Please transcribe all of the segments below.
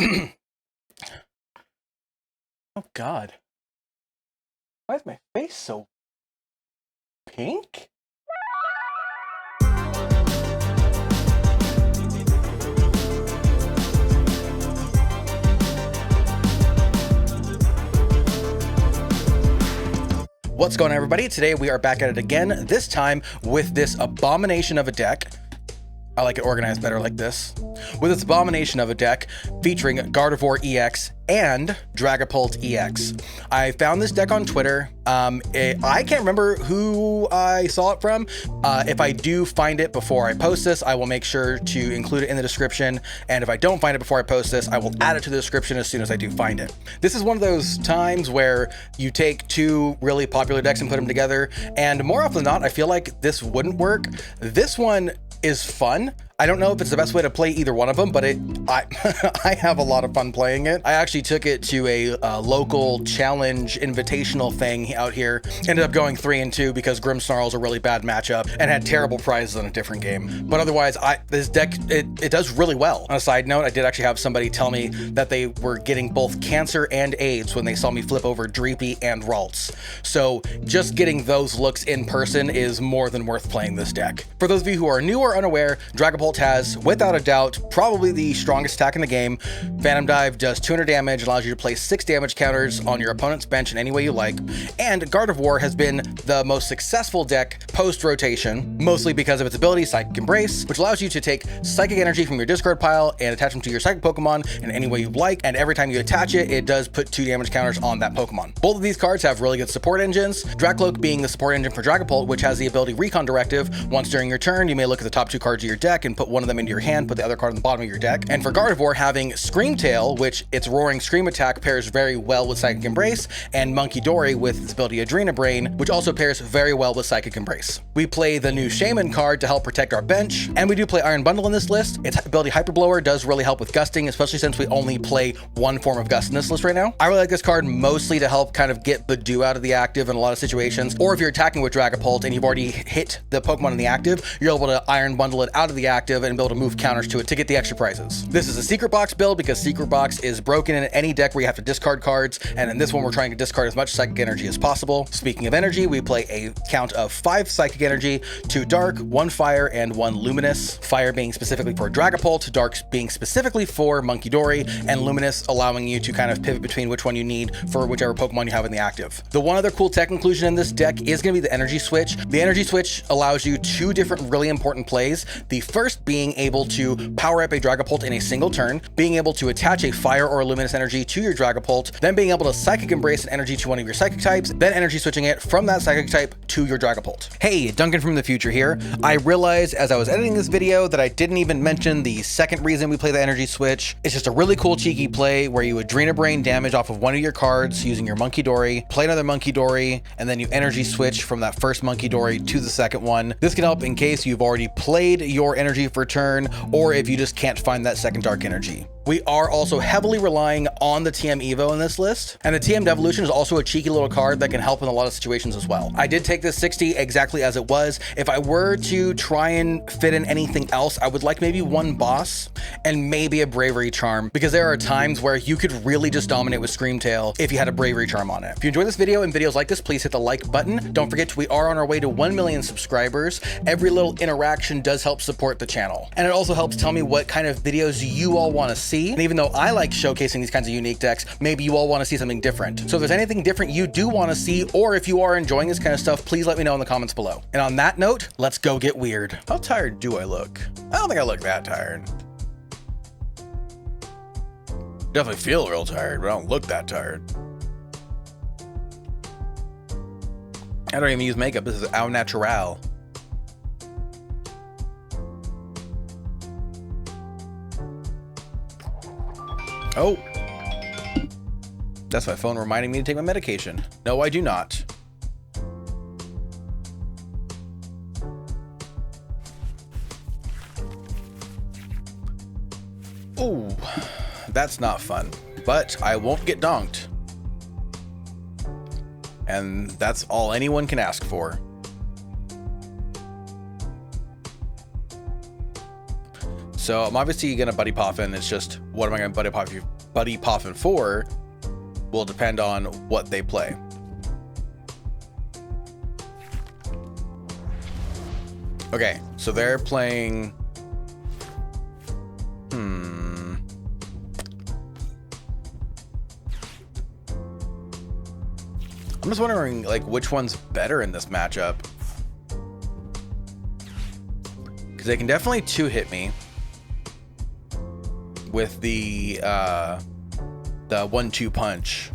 Oh God. Why is my face so pink? What's going on, everybody? Today we are back at it again, this time with this abomination of a deck. I like it organized better like this. With its abomination of a deck featuring Gardevoir EX and Dragapult EX. I found this deck on Twitter. I can't remember who I saw it from. If I do find it before I post this, I will make sure to include it in the description. And if I don't find it before I post this, I will add it to the description as soon as I do find it. This is one of those times where you take two really popular decks and put them together. And more often than not, I feel like this wouldn't work. This one is fun. I don't know if it's the best way to play either one of them, but I have a lot of fun playing it. I actually took it to a local challenge invitational thing out here. Ended up going 3-2 because Grimmsnarl's a really bad matchup and had terrible prizes on a different game. But otherwise, this deck, it does really well. On a side note, I did actually have somebody tell me that they were getting both cancer and AIDS when they saw me flip over Dreepy and Ralts. So just getting those looks in person is more than worth playing this deck. For those of you who are new or unaware, Dragapult has, without a doubt, probably the strongest attack in the game. Phantom Dive does 200 damage, allows you to place 6 damage counters on your opponent's bench in any way you like. And Gardevoir has been the most successful deck post-rotation, mostly because of its ability, Psychic Embrace, which allows you to take Psychic Energy from your discard pile and attach them to your Psychic Pokemon in any way you like. And every time you attach it, it does put 2 damage counters on that Pokemon. Both of these cards have really good support engines. Dracloak being the support engine for Dragapult, which has the ability Recon Directive. Once during your turn, you may look at the top 2 cards of your deck and put one of them into your hand, put the other card on the bottom of your deck. And for Gardevoir, having Scream Tail, which its Roaring Scream attack pairs very well with Psychic Embrace, and Monkey Dory with its ability Adrena Brain, which also pairs very well with Psychic Embrace. We play the new Shaman card to help protect our bench, and we do play Iron Bundle in this list. Its ability Hyperblower does really help with gusting, especially since we only play one form of gust in this list right now. I really like this card mostly to help kind of get Badoo out of the active in a lot of situations, or if you're attacking with Dragapult and you've already hit the Pokemon in the active, you're able to Iron Bundle it out of the active and be able to move counters to it to get the extra prizes. This is a Secret Box build because Secret Box is broken in any deck where you have to discard cards, and in this one we're trying to discard as much Psychic Energy as possible. Speaking of energy, we play a count of 5 Psychic Energy, 2 Dark, 1 Fire, and 1 Luminous. Fire being specifically for Dragapult, Dark being specifically for Monkey Dory, and Luminous allowing you to kind of pivot between which one you need for whichever Pokemon you have in the active. The one other cool tech inclusion in this deck is going to be the Energy Switch. The Energy Switch allows you 2 different really important plays. The first being able to power up a Dragapult in a single turn, being able to attach a Fire or a Luminous energy to your Dragapult, then being able to Psychic Embrace an energy to one of your Psychic types, then energy switching it from that Psychic type to your Dragapult. Hey, Duncan from the future here. I realized as I was editing this video that I didn't even mention the second reason we play the Energy Switch. It's just a really cool cheeky play where you Adrena Brain damage off of one of your cards using your Monkey Dory, play another Monkey Dory, and then you energy switch from that first Monkey Dory to the second one. This can help in case you've already played your energy for turn, or if you just can't find that second dark energy. We are also heavily relying on the TM Evo in this list, and the TM Devolution is also a cheeky little card that can help in a lot of situations as well. I did take this 60 exactly as it was. If I were to try and fit in anything else, I would like maybe 1 boss and maybe a Bravery Charm, because there are times where you could really just dominate with Scream Tail if you had a Bravery Charm on it. If you enjoyed this video and videos like this, please hit the like button. Don't forget, we are on our way to 1 million subscribers. Every little interaction does help support the channel, and it also helps tell me what kind of videos you all want to see. And even though I like showcasing these kinds of unique decks, maybe you all want to see something different. So if there's anything different you do want to see, or if you are enjoying this kind of stuff, please let me know in the comments below. And on that note, let's go get weird. How tired do I look? I don't think I look that tired. Definitely feel real tired, but I don't look that tired. I don't even use makeup. This is au natural. Oh, that's my phone reminding me to take my medication. No, I do not. Oh, that's not fun, but I won't get donked. And that's all anyone can ask for. So I'm obviously gonna Buddy Poffin. It's just what am I gonna Buddy Poffin for will depend on what they play. Okay, so they're playing. I'm just wondering, like, which one's better in this matchup. Because they can definitely two-hit me with the 1-2 punch.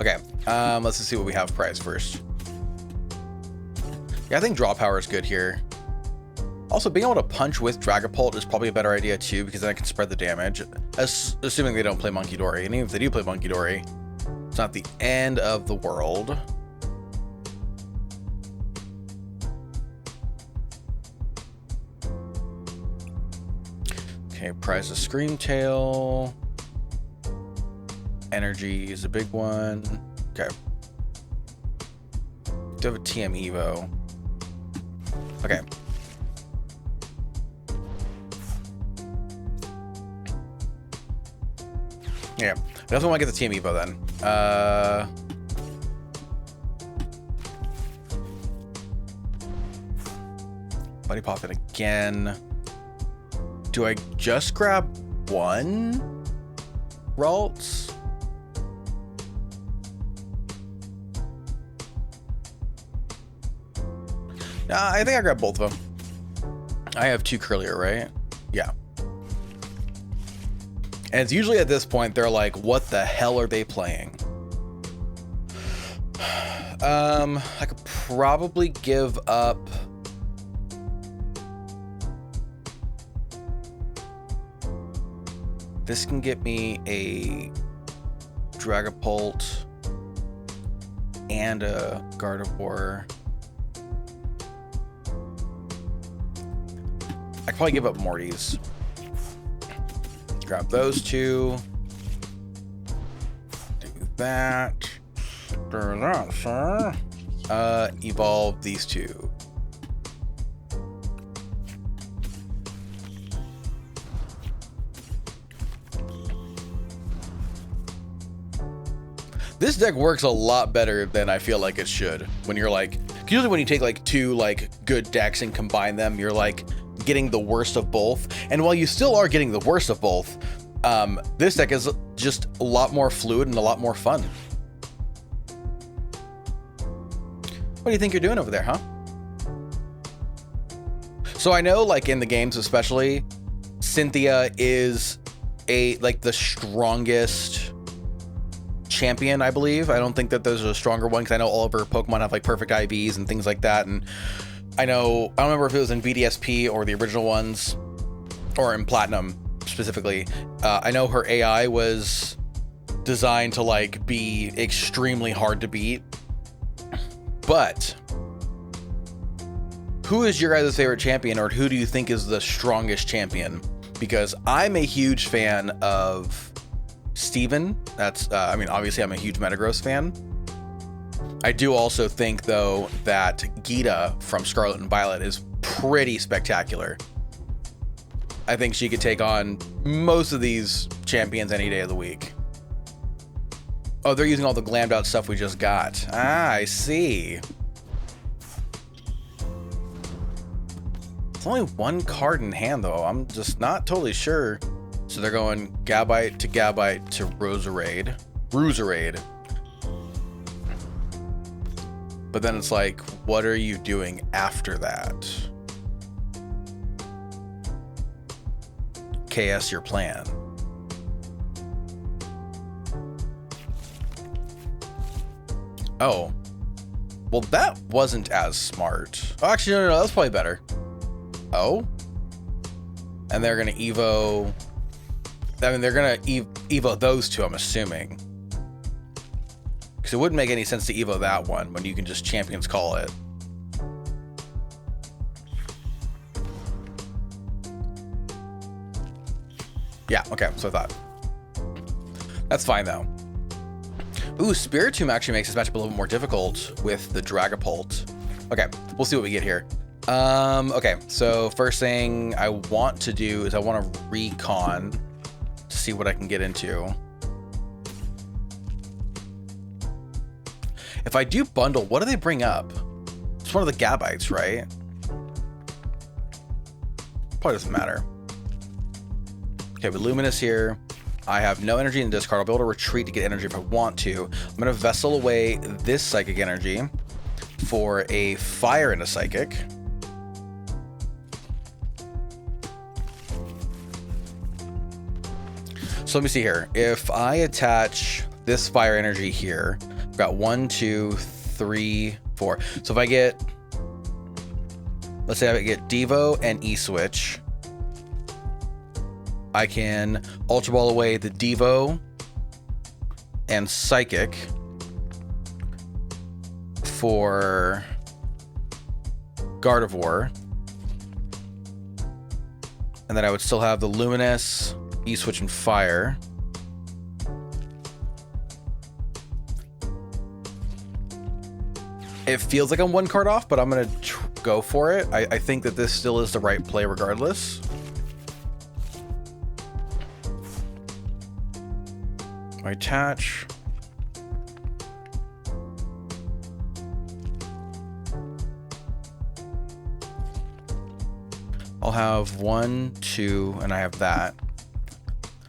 Okay, let's just see what we have prize first. Yeah, I think draw power is good here. Also, being able to punch with Dragapult is probably a better idea too, because then I can spread the damage. Assuming they don't play Monkey Dory. And even if they do play Monkey Dory, it's not the end of the world. Okay, prize of Scream Tail. Energy is a big one. Okay. Do have a TM Evo. Okay. Yeah, I definitely want to get the TM Evo then. Buddy Poffin again. Do I just grab one Ralts? I think I grabbed both of them. I have 2 Curlier, right? Yeah. And it's usually at this point, they're like, what the hell are they playing? I could probably give up. This can get me a Dragapult and a Gardevoir. I could probably give up Morty's. Grab those 2. Do that. Do that, sir. Evolve these 2. This deck works a lot better than I feel like it should. When you're like, usually when you take like 2 like good decks and combine them, you're like getting the worst of both. And while you still are getting the worst of both, this deck is just a lot more fluid and a lot more fun. What do you think you're doing over there, huh? So I know, like in the games especially, Cynthia is like the strongest champion, I believe. I don't think that there's a stronger one, because I know all of her Pokemon have like perfect IVs and things like that. And I don't remember if it was in VDSP or the original ones, or in Platinum specifically. I know her AI was designed to like be extremely hard to beat. But who is your guys' favorite champion, or who do you think is the strongest champion? Because I'm a huge fan of Steven. That's, I mean, obviously I'm a huge Metagross fan. I do also think, though, that Geeta from Scarlet and Violet is pretty spectacular. I think she could take on most of these champions any day of the week. Oh, they're using all the glammed out stuff we just got. Ah, I see. It's only 1 card in hand, though. I'm just not totally sure. So they're going Gabite to Roserade. But then it's like, what are you doing after that? KS your plan. Oh. Well, that wasn't as smart. Oh, actually, no, that's probably better. Oh? And they're going to Evo... I mean, they're going to Evo those 2, I'm assuming. Because it wouldn't make any sense to Evo that one when you can just Champions Call it. Yeah, okay, so I thought. That's fine, though. Ooh, Spiritomb actually makes this matchup a little bit more difficult with the Dragapult. Okay, we'll see what we get here. Okay, so first thing I want to do is I want to recon to see what I can get into. If I do bundle, what do they bring up? It's one of the Gabites, right? Probably doesn't matter. Okay, with Luminous here, I have no energy in the discard. I'll be able to retreat to get energy if I want to. I'm going to Vessel away this Psychic energy for a Fire and a Psychic. So let me see here. If I attach this Fire energy here, I've got 1, 2, 3, 4. So if I get, let's say I get Devo and E-Switch, I can Ultra Ball away the Devo and Psychic for Gardevoir. And then I would still have the Luminous, E-Switch, and Fire. It feels like I'm one card off, but I'm going to go for it. I think that this still is the right play regardless. I attach. I'll have 1, 2, and I have that.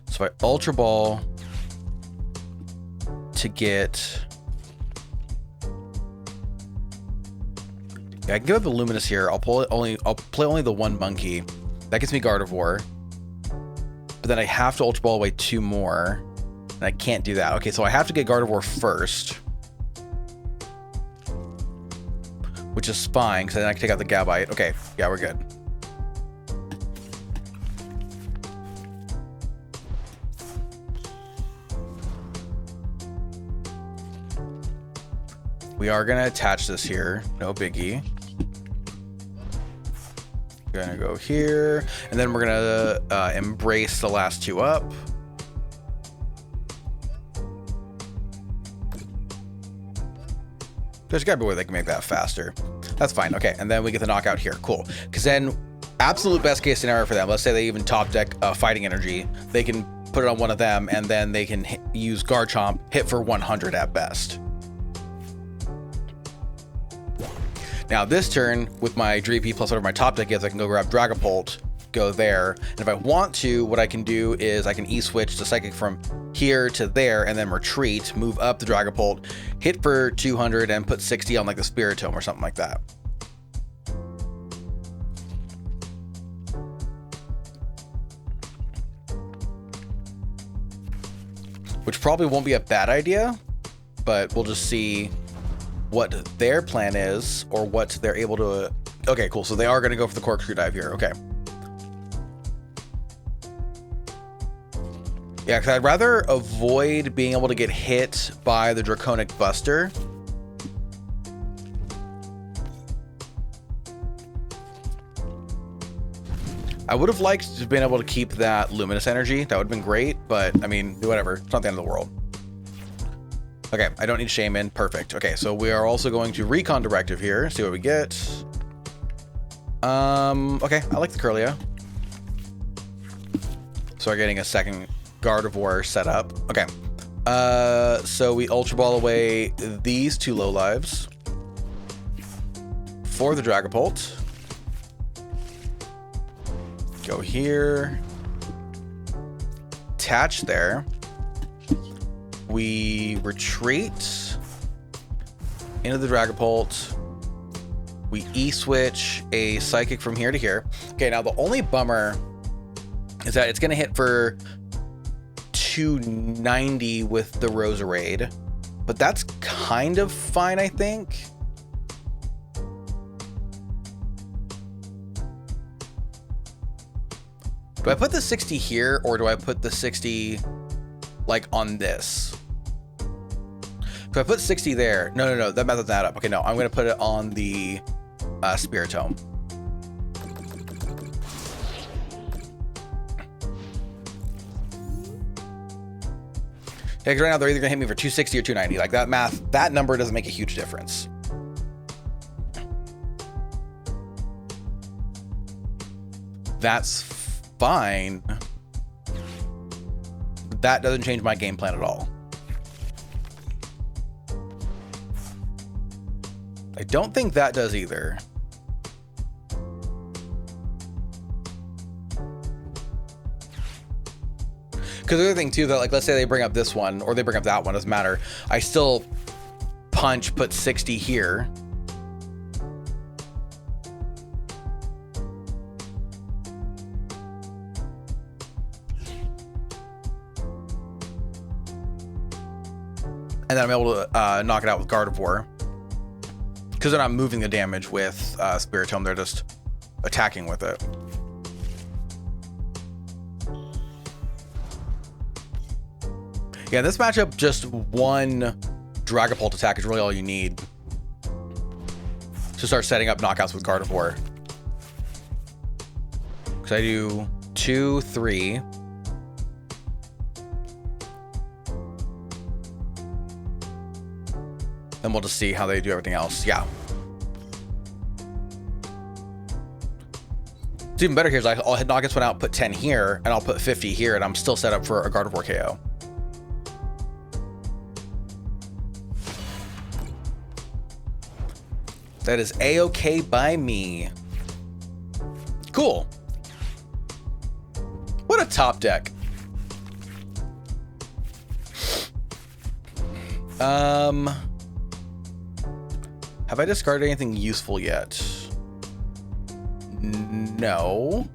So I Ultra Ball to get. Yeah, I can give up the Luminous here. I'll play only the one monkey. That gets me Gardevoir. But then I have to Ultra Ball away 2 more. And I can't do that. Okay, so I have to get Gardevoir first. Which is fine, because then I can take out the Gabite. Okay, yeah, we're good. We are going to attach this here. No biggie. We're going to go here. And then we're going to embrace the last 2 up. There's got to be a way they can make that faster. That's fine. Okay, and then we get the knockout here. Cool. Because then, absolute best case scenario for them, let's say they even top deck Fighting Energy, they can put it on one of them, and then they can use Garchomp, hit for 100 at best. Now this turn, with my Dreepy plus whatever my top deck is, I can go grab Dragapult, go there. And if I want to, what I can do is I can E-Switch the Psychic from here to there and then retreat, move up the Dragapult, hit for 200 and put 60 on like the Spiritomb or something like that. Which probably won't be a bad idea, but we'll just see what their plan is or what they're able to. Okay, cool. So they are going to go for the Corkscrew Dive here. Okay. Yeah, because I'd rather avoid being able to get hit by the Draconic Buster. I would have liked to have been able to keep that Luminous energy. That would have been great, but I mean, whatever. It's not the end of the world. Okay, I don't need Shaman. Perfect. Okay, so we are also going to Recon Directive here. See what we get. Okay, I like the Curlia. So we're getting a second Gardevoir set up. Okay. So we Ultra Ball away these 2 low lives for the Dragapult. Go here. Attach there. We retreat into the Dragapult. We E-Switch a Psychic from here to here. Okay, now the only bummer is that it's going to hit for 290 with the Roserade, but that's kind of fine, I think. Do I put the 60 here or do I put the 60 like on this? If I put 60 there, no, that doesn't add up. Okay, no, I'm going to put it on the Spiritomb. Yeah, because right now they're either going to hit me for 260 or 290. Like that math, that number doesn't make a huge difference. that's fine. That doesn't change my game plan at all. I don't think that does either. Because the other thing too, that like, let's say they bring up this one or they bring up that one, doesn't matter. I still punch, put 60 here. And then I'm able to knock it out with Gardevoir. Because they're not moving the damage with Spiritomb, they're just attacking with it. Yeah, this matchup, just one Dragapult attack is really all you need to start setting up knockouts with Gardevoir. Because I do 2, 3. Then we'll just see how they do everything else. Yeah. It's even better here is I'll knock this one out, put 10 here, and I'll put 50 here, and I'm still set up for a Gardevoir KO. That is A-okay by me. Cool. What a top deck. Have I discarded anything useful yet? No.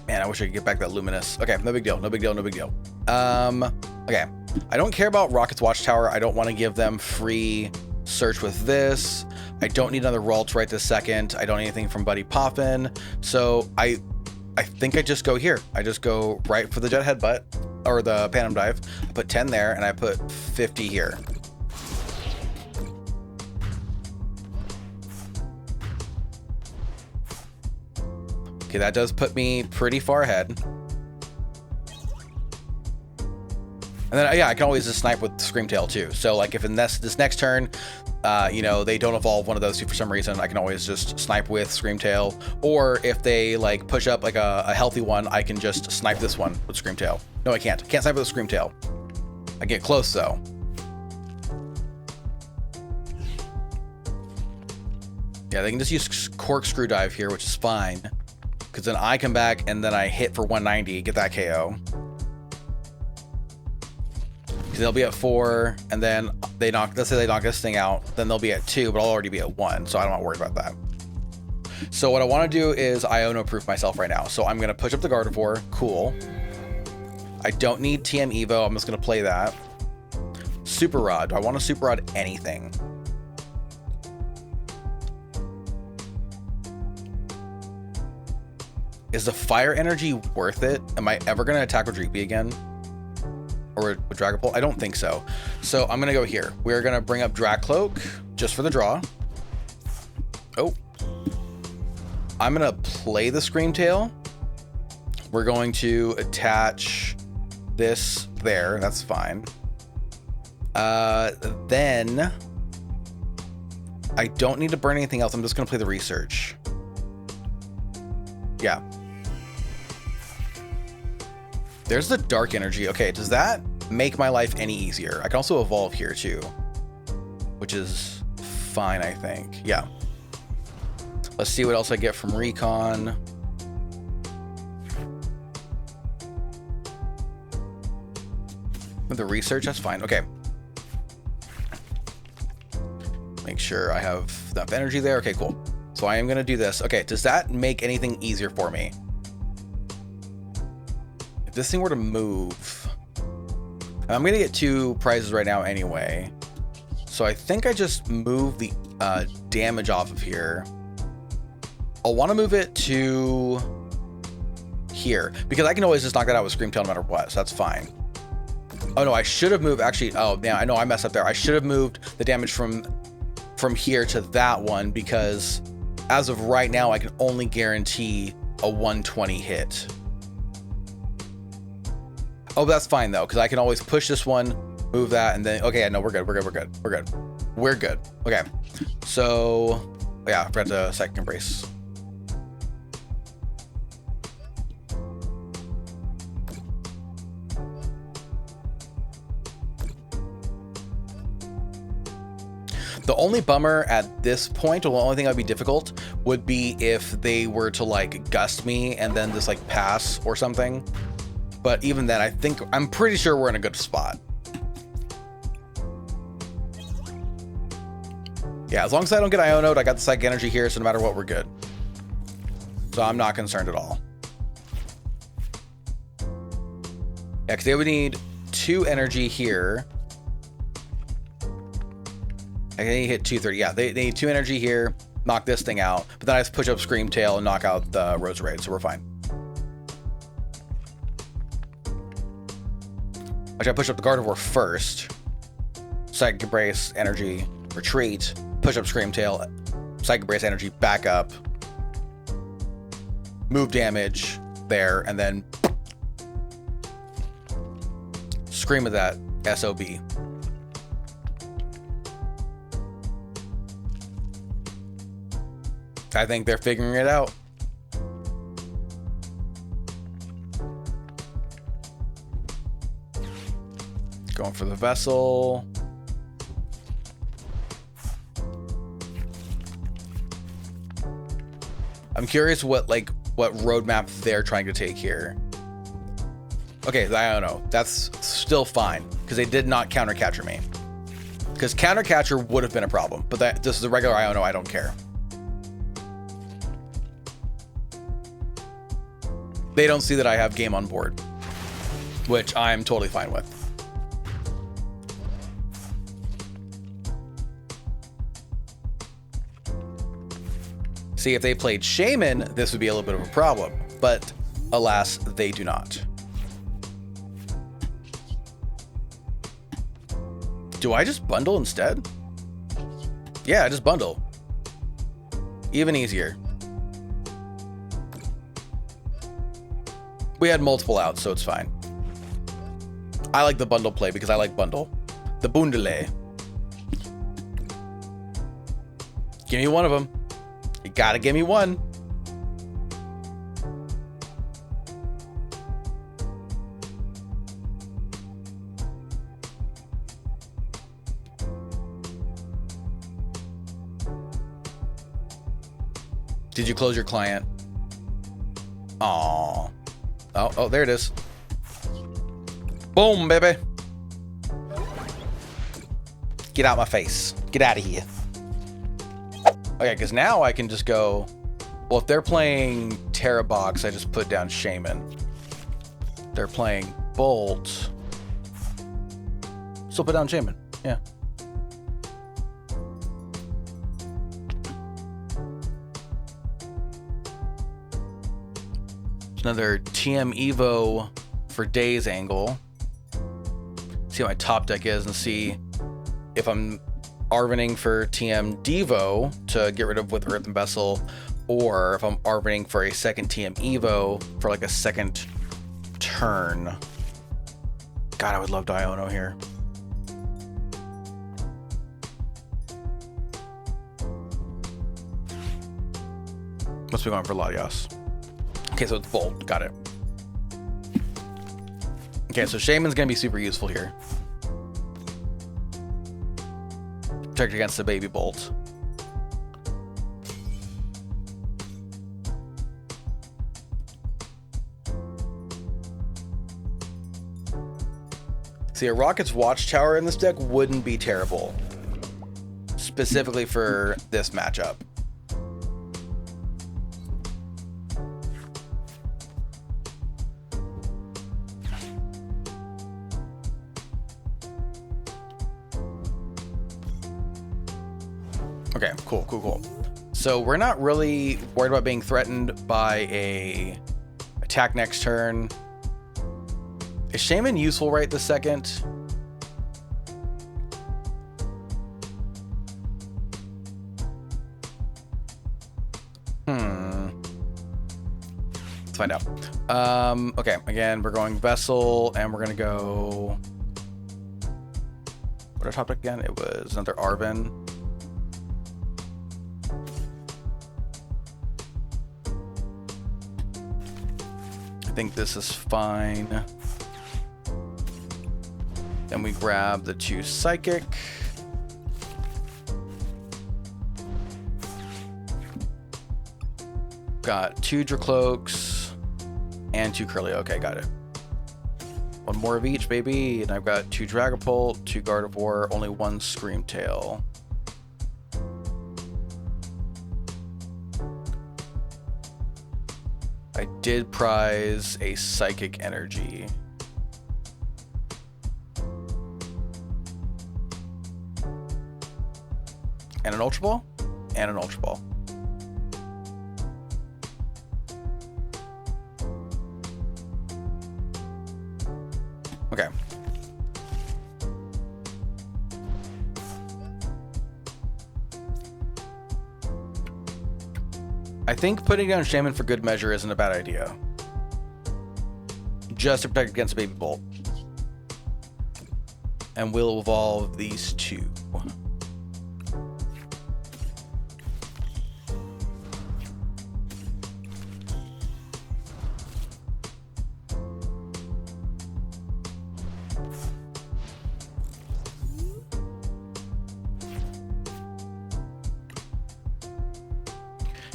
Man, I wish I could get back that Luminous. Okay, no big deal, no big deal, no big deal. Okay. I don't care about Rocket's Watchtower. I don't want to give them free search with this. I don't need another Ralts right this second. I don't need anything from Buddy Poppin. So I think I just go here. I just go right for the Jet Headbutt or the Phantom Dive. I put 10 there and I put 50 here. Okay, that does put me pretty far ahead. And then, yeah, I can always just snipe with Screamtail too. So like if in this next turn, you know, they don't evolve one of those two for some reason, I can always just snipe with Screamtail. Or if they like push up like a healthy one, I can just snipe this one with Screamtail. No, I can't. Can't snipe with a Screamtail. I get close though. Yeah, they can just use Corkscrew Dive here, which is fine. Because then I come back and then I hit for 190, get that KO. They'll be at 4, and then they knock, let's say they knock this thing out, then they'll be at 2, but I'll already be at 1, so I'm not worried about that. So what I want to do is Iono proof myself right now. So I'm going to push up the Gardevoir. Cool. I don't need TM Evo. I'm just going to play that. Super Rod. Do I want to Super Rod anything? Is the Fire Energy worth it? Am I ever going to attack with Dreepy again? Or with Dragapult? I don't think so. So I'm gonna go here. We're gonna bring up Dracloak just for the draw. Oh. I'm gonna play the Screamtail. We're going to attach this there. That's fine. Then I don't need to burn anything else. I'm just gonna play the Research. Yeah. There's the Dark Energy. Okay, does that make my life any easier? I can also evolve here too, which is fine, I think. Yeah. Let's see what else I get from Recon. With the Research, that's fine. Okay. Make sure I have enough energy there. Okay, cool. So I am going to do this. Okay, does that make anything easier for me? If this thing were to move, I'm going to get 2 prizes right now anyway. So I think I just move the damage off of here. I'll want to move it to here because I can always just knock that out with Screamtail no matter what. So that's fine. Oh no, I should have moved actually. Oh yeah, I know I messed up there. I should have moved the damage from here to that one because as of right now, I can only guarantee a 120 hit. Oh, that's fine though, because I can always push this one, move that, and then, okay, no, we're good, we're good, we're good, we're good. We're good. Okay. So, yeah, I forgot to Psychic Embrace. The only bummer at this point, or the only thing that would be difficult, would be if they were to like gust me and then just like pass or something. But even then, I'm pretty sure we're in a good spot. Yeah, as long as I don't get Iono'd, I got the Psychic Energy here, so no matter what, we're good. So I'm not concerned at all. Yeah, because they would need 2 energy here. I can hit 230. Yeah, they need 2 energy here, knock this thing out, but then I just push up Scream Tail and knock out the Roserade, so we're fine. Actually, I push up the Gardevoir first. Psychic Embrace, energy, retreat, push up Scream Tail, Psychic Embrace, energy, back up, move damage there, and then scream at that SOB. I think they're figuring it out. Going for the Vessel. I'm curious what roadmap they're trying to take here. Okay, I don't know. That's still fine because they did not counter catcher me. Because counter catcher would have been a problem, but this is a regular Iono, I don't care. They don't see that I have game on board, which I'm totally fine with. See, if they played Shaman, this would be a little bit of a problem, but alas, they do not. Do I just bundle instead? Yeah, I just bundle. Even easier. We had multiple outs, so it's fine. I like the bundle play because I like bundle. The bundle. Give me one of them. You gotta give me one. Did you close your client? Aww. Oh, there it is. Boom, baby. Get out my face. Get out of here. Okay, because now I can just go... Well, if they're playing Terra Box, I just put down Shaman. They're playing Bolt. Still put down Shaman. Yeah. Another TM Evo for Days angle. See what my top deck is and see if I'm Arvening for TM Devo to get rid of with Earthen Vessel, or if I'm Arvening for a second TM Evo for like a second turn. God, I would love Iono here. Must be going for Latios. Okay, so it's Bolt. Got it. Okay, so Shaman's gonna be super useful here. Protect against the baby Bolt. See, a Rocket's Watchtower in this deck wouldn't be terrible. Specifically for this matchup. Okay, cool. So we're not really worried about being threatened by a attack next turn. Is Shaman useful right this second? Let's find out. Okay, again, we're going Vessel, and we're gonna go What I topped again? It was another Arvin. I think this is fine. Then we grab the 2 Psychic. Got 2 Dracloaks and 2 Curly. Okay, got it. 1 more of each, baby. And I've got 2 Dragapult, 2 Gardevoir, only 1 Screamtail. I did prize a Psychic Energy. And an Ultra Ball? And an Ultra Ball. Okay. I think putting down Shaman for good measure isn't a bad idea. Just to protect against Baby Bolt. And we'll evolve these 2.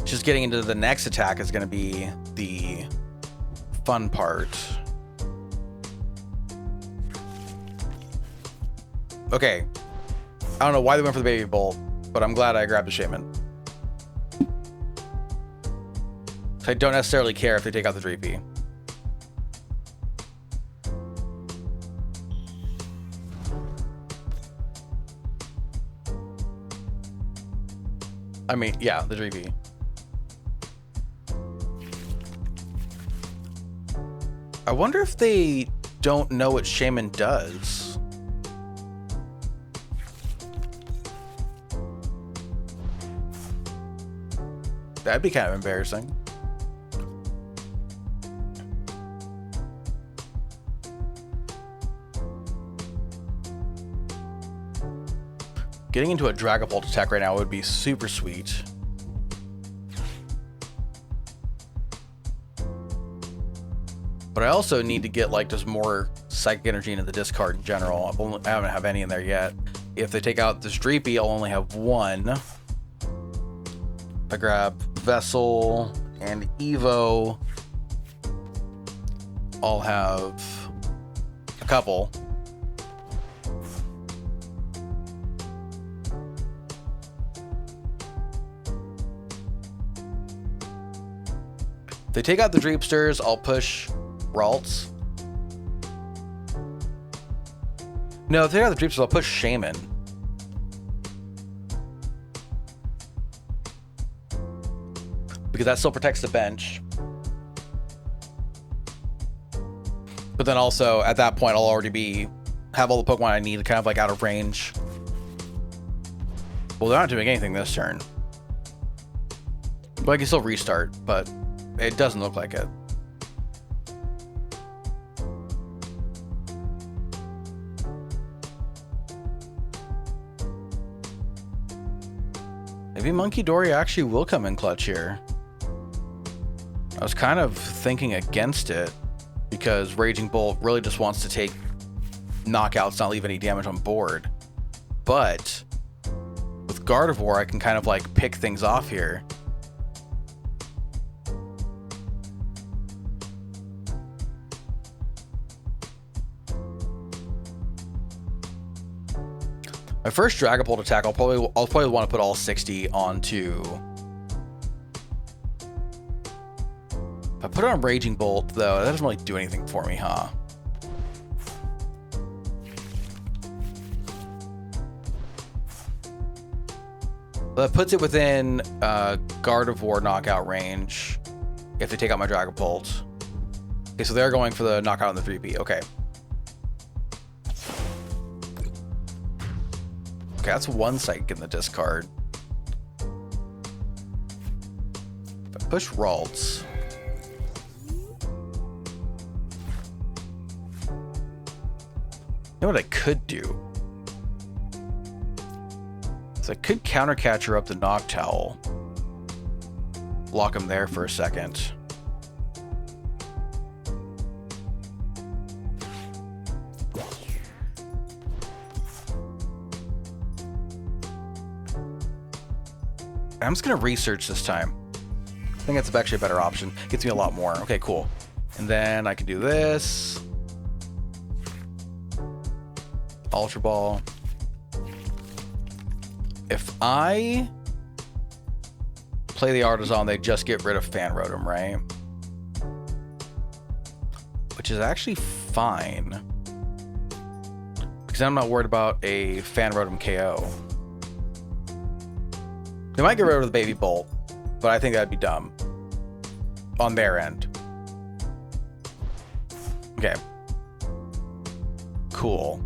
Just getting into the next attack is going to be the fun part. Okay. I don't know why they went for the Baby Bolt, but I'm glad I grabbed the Shaman. So I don't necessarily care if they take out the 3P. I mean, yeah, the 3P. I wonder if they don't know what Shaman does. That'd be kind of embarrassing. Getting into a Dragapult attack right now would be super sweet. But I also need to get like just more Psychic Energy into the discard in general. I haven't have any in there yet. If they take out this Dreepy, I'll only have 1. If I grab Vessel and Evo, I'll have a couple. If they take out the Dreepsters, I'll push Ralts. No, if they got the Dreepsters, I'll push Shaman. Because that still protects the bench. But then also, at that point, I'll already have all the Pokemon I need kind of like out of range. Well, they're not doing anything this turn. But I can still restart, but it doesn't look like it. Maybe Monkey Dory actually will come in clutch here. I was kind of thinking against it because Raging Bolt really just wants to take knockouts, not leave any damage on board. But with Gardevoir, I can kind of like pick things off here. My first Dragapult attack, I'll probably want to put all 60 onto. If I put it on Raging Bolt, though, that doesn't really do anything for me, huh? But that puts it within Gardevoir knockout range if they take out my Dragapult. Okay, so they're going for the knockout on the 3P. Okay. Okay, that's 1 Psychic in the discard. If I push Ralts. You know what I could do? So I could counter catcher up the Noctowl. Block him there for a second. I'm just gonna research this time. I think that's actually a better option. Gets me a lot more. Okay, cool. And then I can do this. Ultra Ball. If I play the Artisan, they just get rid of Fan Rotom, right? Which is actually fine. Because I'm not worried about a Fan Rotom KO. They might get rid of the Baby Bolt, but I think that'd be dumb on their end. Okay. Cool.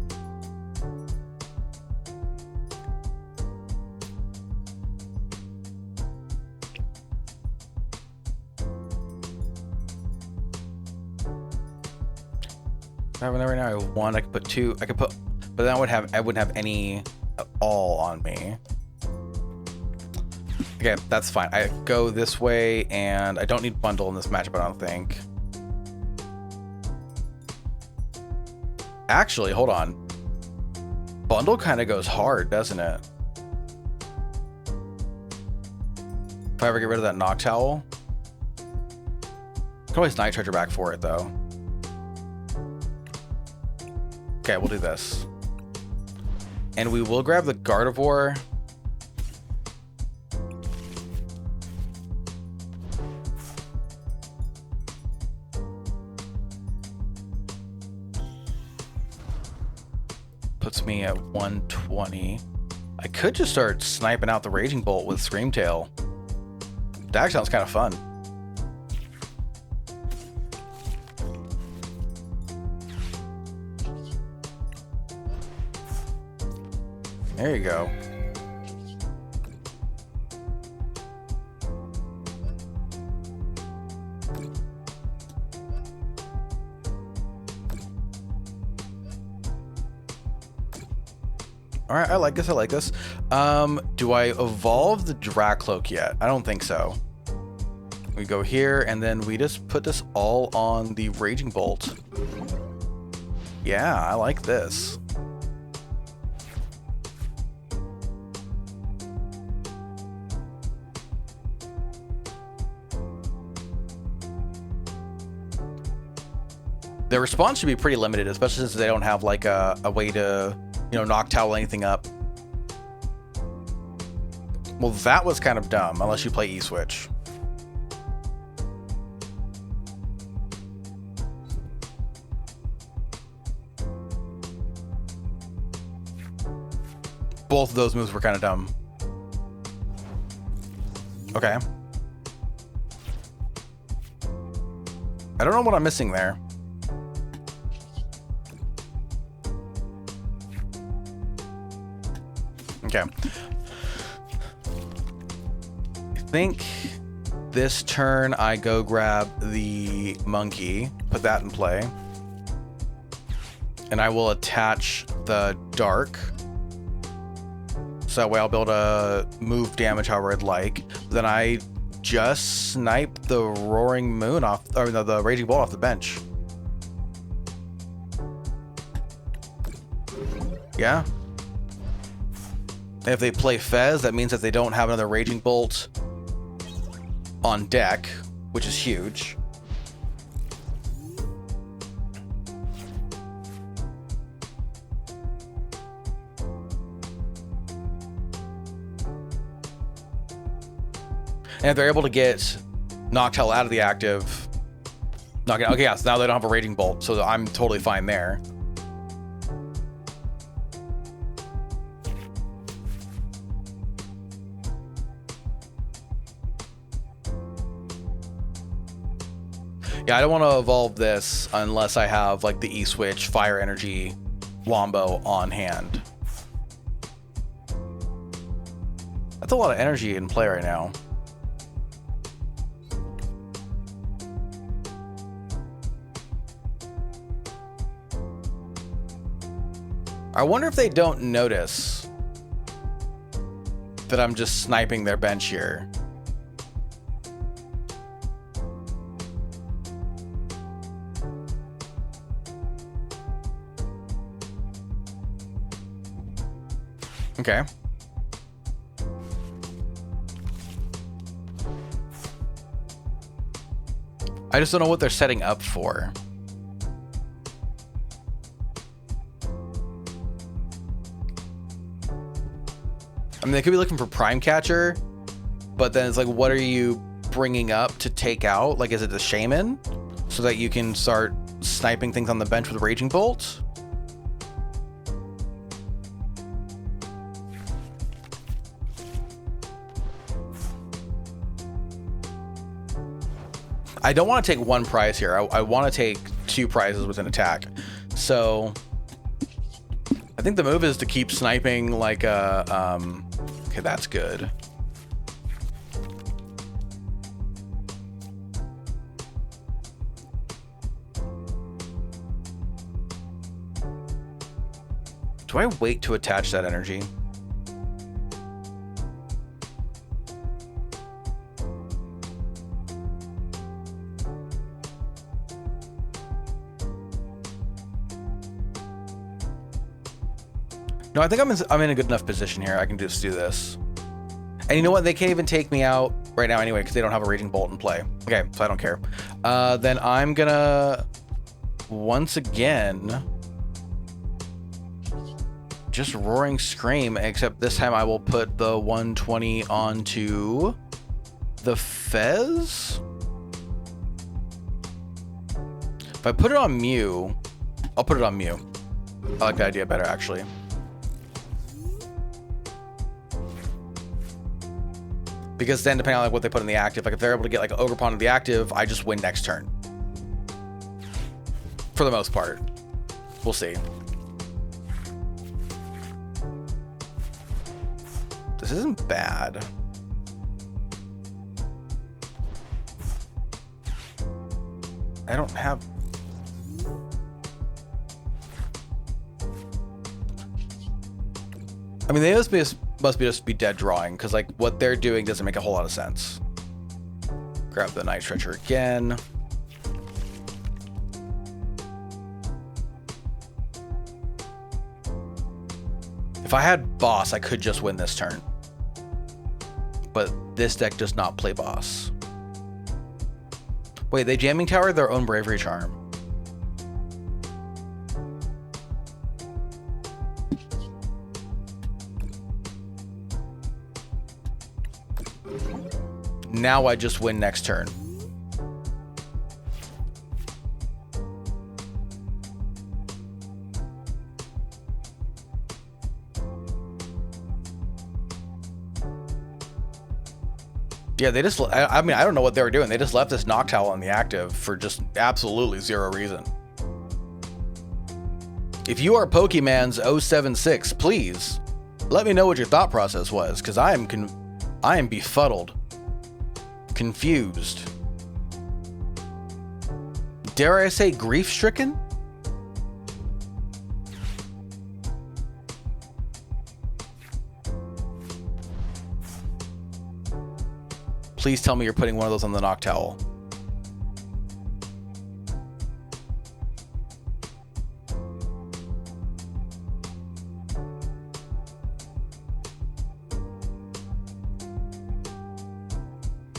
Right now I have one. I could put two. I could put, but then I wouldn't have any at all on me. Okay, that's fine. I go this way, and I don't need bundle in this matchup, I don't think. Actually, hold on. Bundle kind of goes hard, doesn't it? If I ever get rid of that Noctowl. I can always Night Charger back for it, though. Okay, we'll do this. And we will grab the Gardevoir. Puts me at 120. I could just start sniping out the Raging Bolt with Screamtail. That sounds kind of fun. There you go. All right, I like this. I like this. Do I evolve the Dracloak yet? I don't think so. We go here, and then we just put this all on the Raging Bolt. Yeah, I like this. Their response should be pretty limited, especially since they don't have like a way to, you know, Noctowl anything up. Well, that was kind of dumb, unless you play E-Switch. Both of those moves were kind of dumb. Okay. I don't know what I'm missing there. Okay. I think this turn I go grab the monkey, put that in play. And I will attach the dark. So that way I'll be able to move damage however I'd like. Then I just snipe the Roaring Moon off, or the Raging Bolt off the bench. Yeah. And if they play Fez, that means that they don't have another Raging Bolt on deck, which is huge. And if they're able to get Noctowl out of the active, okay, yeah, so now they don't have a Raging Bolt, so I'm totally fine there. Yeah, I don't want to evolve this unless I have like the E-Switch Fire Energy Wombo on hand. That's a lot of energy in play right now. I wonder if they don't notice that I'm just sniping their bench here. Okay. I just don't know what they're setting up for. I mean, they could be looking for Prime Catcher, but then it's like, what are you bringing up to take out? Like, is it the Shaman? So that you can start sniping things on the bench with Raging Bolt? I don't want to take one prize here. I want to take 2 prizes with an attack. So I think the move is to keep sniping like a, okay, that's good. Do I wait to attach that energy? No, I think I'm in a good enough position here. I can just do this. And you know what? They can't even take me out right now anyway because they don't have a Raging Bolt in play. Okay, so I don't care. Then I'm gonna once again just Roaring Scream, except this time I will put the 120 onto the Fez. If I put it on Mew, I'll put it on Mew. I like the idea better, actually. Because then, depending on like what they put in the active, like if they're able to get like Ogerpon in the active, I just win next turn. For the most part. We'll see. This isn't bad. I don't have... I mean, they must just be dead drawing, because like what they're doing doesn't make a whole lot of sense. Grab the Night Stretcher again. If I had Boss, I could just win this turn. But this deck does not play Boss. Wait, they Jamming Tower their own Bravery Charm. Now I just win next turn. Yeah, they just, I mean, I don't know what they were doing. They just left this Noctowl on the active for just absolutely zero reason. If you are Pokemon's 076, please let me know what your thought process was, because I am befuddled. Confused. Dare I say grief-stricken? Please tell me you're putting one of those on the Noctowl.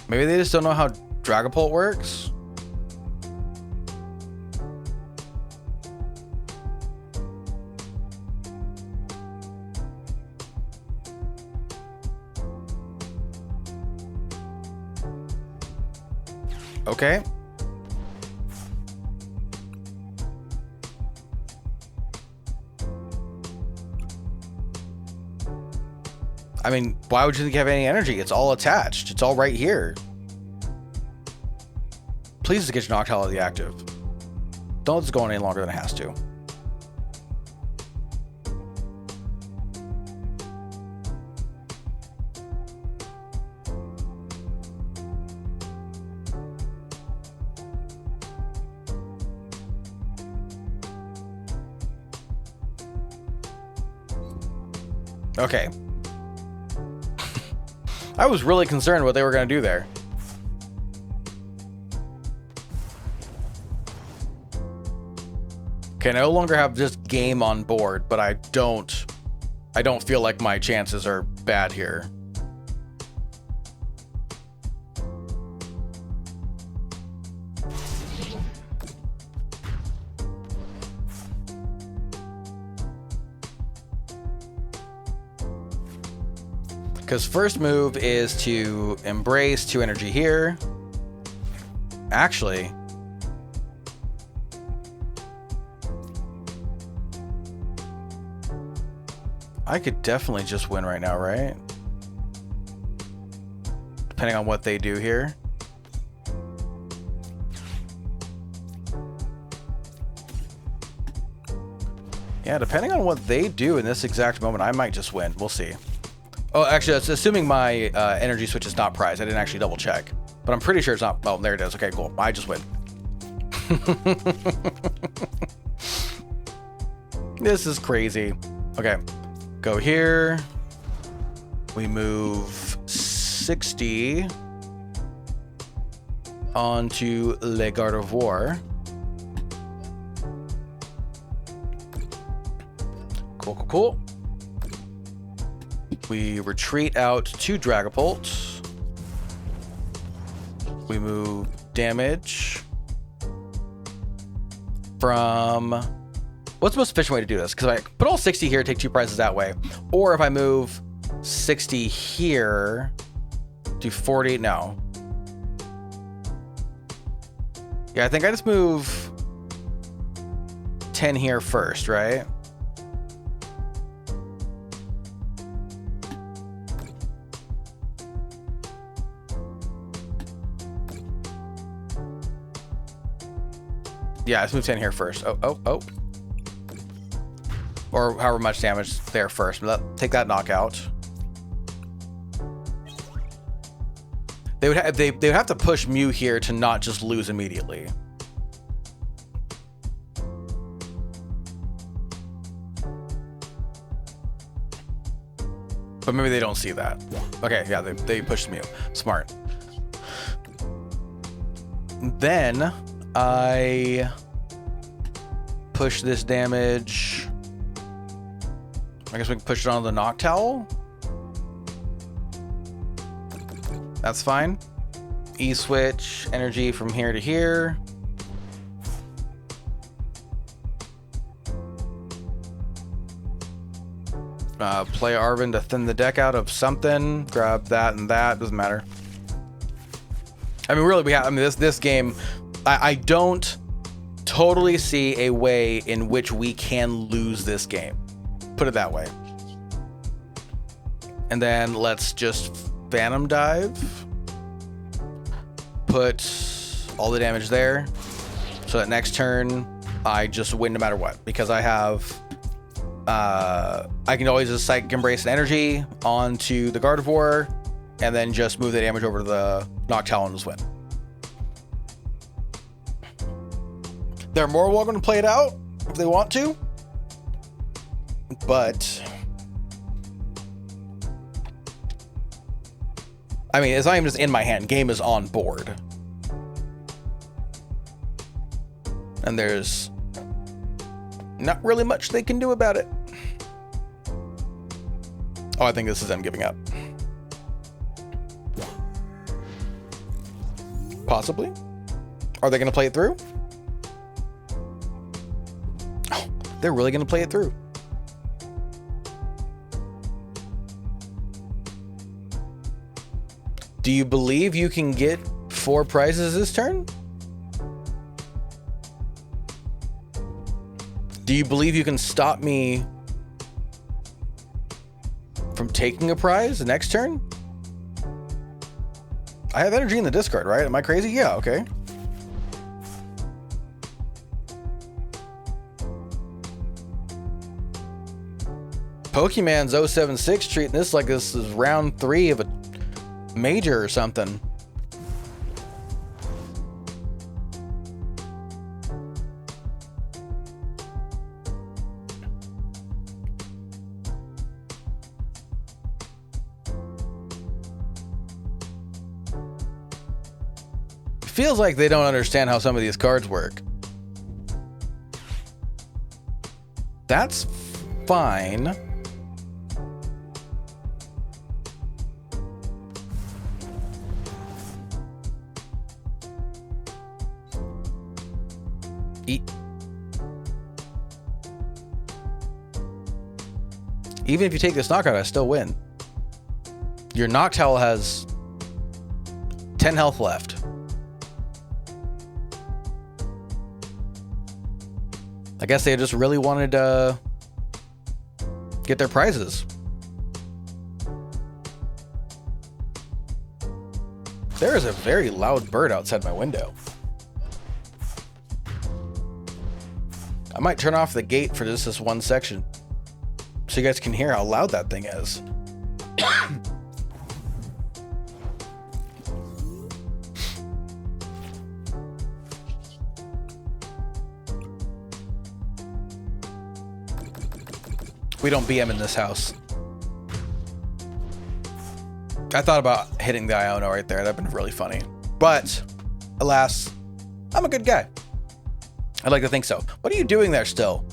Maybe they just don't know how Dragapult works. Okay. I mean, why would you think you have any energy? It's all attached. It's all right here. Please just get your Noctowl out of the active. Don't let this go on any longer than it has to. Okay. I was really concerned what they were going to do there. Okay, I no longer have just game on board, but I don't feel like my chances are bad here. Because first move is to embrace 2 energy here. Actually, I could definitely just win right now, right? Depending on what they do here. Yeah, depending on what they do in this exact moment, I might just win. We'll see. Oh, actually, it's assuming my energy switch is not prized. I didn't actually double check, but I'm pretty sure it's not. Oh, there it is. Okay, cool. I just win. This is crazy. Okay, go here. We move 60 onto Le Gardevoir. Cool, cool, cool. We retreat out to Dragapult. We move damage from... What's the most efficient way to do this? Because I put all 60 here, take 2 prizes that way. Or if I move 60 here, do 40... No. Yeah, I think I just move 10 here first, right? Yeah, let's move 10 here first. Oh. Or however much damage there first. Take that knockout. They would have to push Mew here to not just lose immediately. But maybe they don't see that. Okay, yeah, they pushed Mew. Smart. Then I push this damage. I guess we can push it on the Noctowl. That's fine. E-switch energy from here to here. Play Arvin to thin the deck out of something. Grab that and that. Doesn't matter. I mean, really, this game, I don't totally see a way in which we can lose this game. Put it that way. And then let's just Phantom Dive. Put all the damage there. So that next turn, I just win no matter what. Because I have... I can always just Psychic Embrace and Energy onto the Gardevoir. And then just move the damage over to the Noctowl and just win. They're more welcome to play it out if they want to. But... I mean, it's not even just in my hand. Game is on board. And there's not really much they can do about it. Oh, I think this is them giving up. Possibly. Are they going to play it through? Oh, they're really going to play it through. Do you believe you can get 4 prizes this turn? Do you believe you can stop me from taking a prize the next turn? I have energy in the discard, right? Am I crazy? Yeah, okay. Pokemon's 076 treating this like this is round 3 of a major or something. Feels like they don't understand how some of these cards work. That's fine. Even if you take this knockout, I still win. Your Noctowl has 10 health left. I guess they just really wanted to get their prizes. There is a very loud bird outside my window. I might turn off the gate for just this one section so you guys can hear how loud that thing is. We don't BM in this house. I thought about hitting the Iono right there. That'd been really funny. But, alas, I'm a good guy. I'd like to think so. What are you doing there still?